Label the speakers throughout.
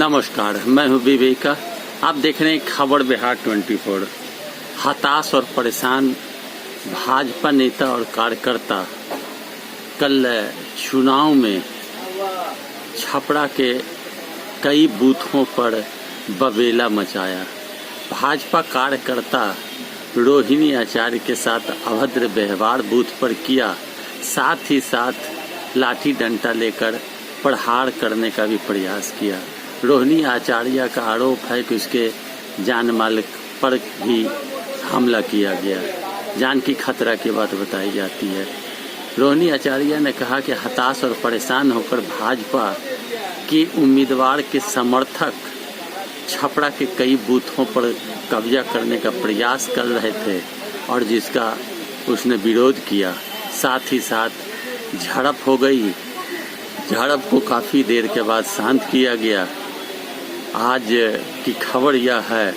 Speaker 1: नमस्कार, मैं हूं विवेका। आप देख रहे हैं खबर बिहार 24। हताश और परेशान भाजपा नेता और कार्यकर्ता कल चुनाव में छपरा के कई बूथों पर बवेला मचाया। भाजपा कार्यकर्ता रोहिणी आचार्य के साथ अभद्र व्यवहार बूथ पर किया, साथ ही साथ लाठी डंडा लेकर प्रहार करने का भी प्रयास किया। रोहिणी आचार्य का आरोप है कि उसके जान माल पर भी हमला किया गया। जान की खतरा की बात बताई जाती है। रोहिणी आचार्य ने कहा कि हताश और परेशान होकर भाजपा के उम्मीदवार के समर्थक छपरा के कई बूथों पर कब्जा करने का प्रयास कर रहे थे और जिसका उसने विरोध किया। साथ ही साथ झड़प हो गई। झड़प को काफ़ी देर के बाद शांत किया गया। आज की खबर यह है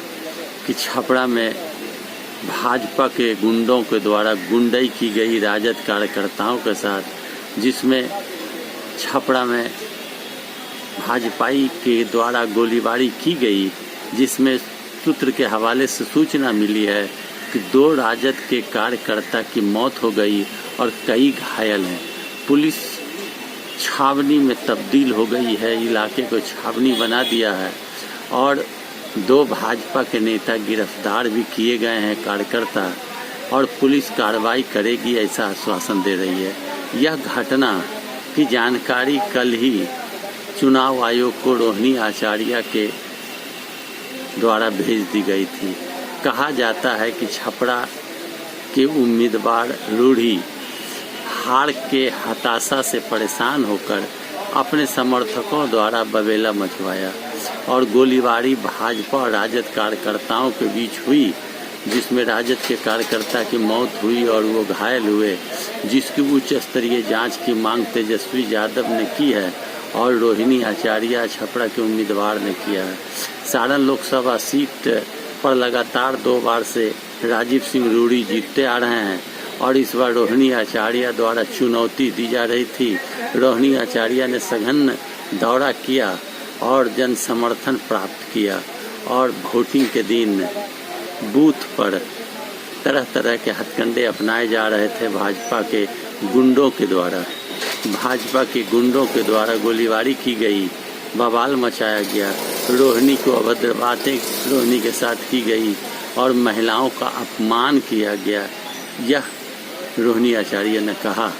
Speaker 1: कि छपरा में भाजपा के गुंडों के द्वारा गुंडई की गई राजद कार्यकर्ताओं के साथ, जिसमें छपरा में भाजपाई के द्वारा गोलीबारी की गई, जिसमें सूत्र के हवाले से सूचना मिली है कि 2 राजद के कार्यकर्ता की मौत हो गई और कई घायल हैं। पुलिस छावनी में तब्दील हो गई है, इलाके को छावनी बना दिया है और 2 भाजपा के नेता गिरफ्तार भी किए गए हैं कार्यकर्ता, और पुलिस कार्रवाई करेगी ऐसा आश्वासन दे रही है। यह घटना की जानकारी कल ही चुनाव आयोग को रोहिणी आचार्य के द्वारा भेज दी गई थी। कहा जाता है कि छपरा के उम्मीदवार रूढ़ी हार के हताशा से परेशान होकर अपने समर्थकों द्वारा बवेला मचवाया और गोलीबारी भाजपा और राजद कार्यकर्ताओं के बीच हुई, जिसमें राजद के कार्यकर्ता की मौत हुई और वो घायल हुए, जिसकी उच्च स्तरीय जांच की मांग तेजस्वी यादव ने की है और रोहिणी आचार्य छपरा के उम्मीदवार ने किया है। सारण लोकसभा सीट पर लगातार 2 बार से राजीव सिंह रूढ़ी जीतते आ रहे हैं और इस बार रोहिणी आचार्य द्वारा चुनौती दी जा रही थी। रोहिणी आचार्य ने सघन दौरा किया और जन समर्थन प्राप्त किया और वोटिंग के दिन बूथ पर तरह तरह के हथकंडे अपनाए जा रहे थे। भाजपा के गुंडों के द्वारा गोलीबारी की गई, बवाल मचाया गया, रोहिणी को अभद्र बातें रोहिणी के साथ की गई और महिलाओं का अपमान किया गया। यह रोहिणी आचार्य ने कहा,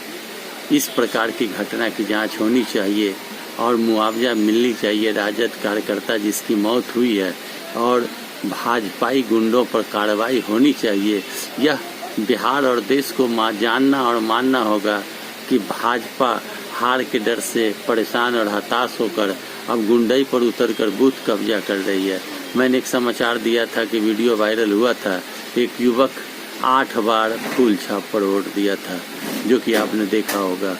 Speaker 1: इस प्रकार की घटना की जांच होनी चाहिए और मुआवजा मिलनी चाहिए राजद कार्यकर्ता जिसकी मौत हुई है, और भाजपाई गुंडों पर कार्रवाई होनी चाहिए। यह बिहार और देश को जानना और मानना होगा कि भाजपा हार के डर से परेशान और हताश होकर अब गुंडई पर उतरकर बूथ कब्जा कर रही है। मैंने एक समाचार दिया था कि वीडियो वायरल हुआ था, एक युवक 8 बार फूल छाप पर वोट दिया था, जो कि आपने देखा होगा।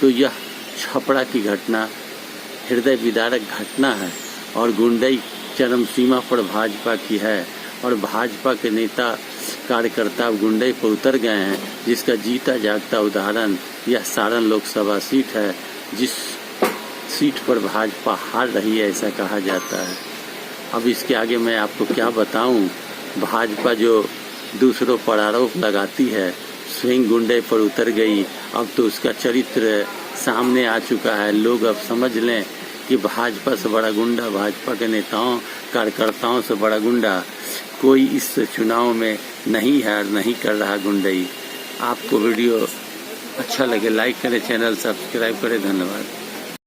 Speaker 1: तो यह छपरा की घटना हृदय विदारक घटना है और गुंडई चरम सीमा पर भाजपा की है और भाजपा के नेता कार्यकर्ता गुंडई पर उतर गए हैं, जिसका जीता जागता उदाहरण यह सारण लोकसभा सीट है, जिस सीट पर भाजपा हार रही है ऐसा कहा जाता है। अब इसके आगे मैं आपको क्या बताऊं। भाजपा जो दूसरों पर आरोप लगाती है, स्वयं गुंडे पर उतर गई, अब तो उसका चरित्र सामने आ चुका है। लोग अब समझ लें कि भाजपा से बड़ा गुंडा, भाजपा के नेताओं कार्यकर्ताओं से बड़ा गुंडा कोई इस चुनाव में नहीं है और नहीं कर रहा गुंडई। आपको वीडियो अच्छा लगे लाइक करें, चैनल सब्सक्राइब करें। धन्यवाद।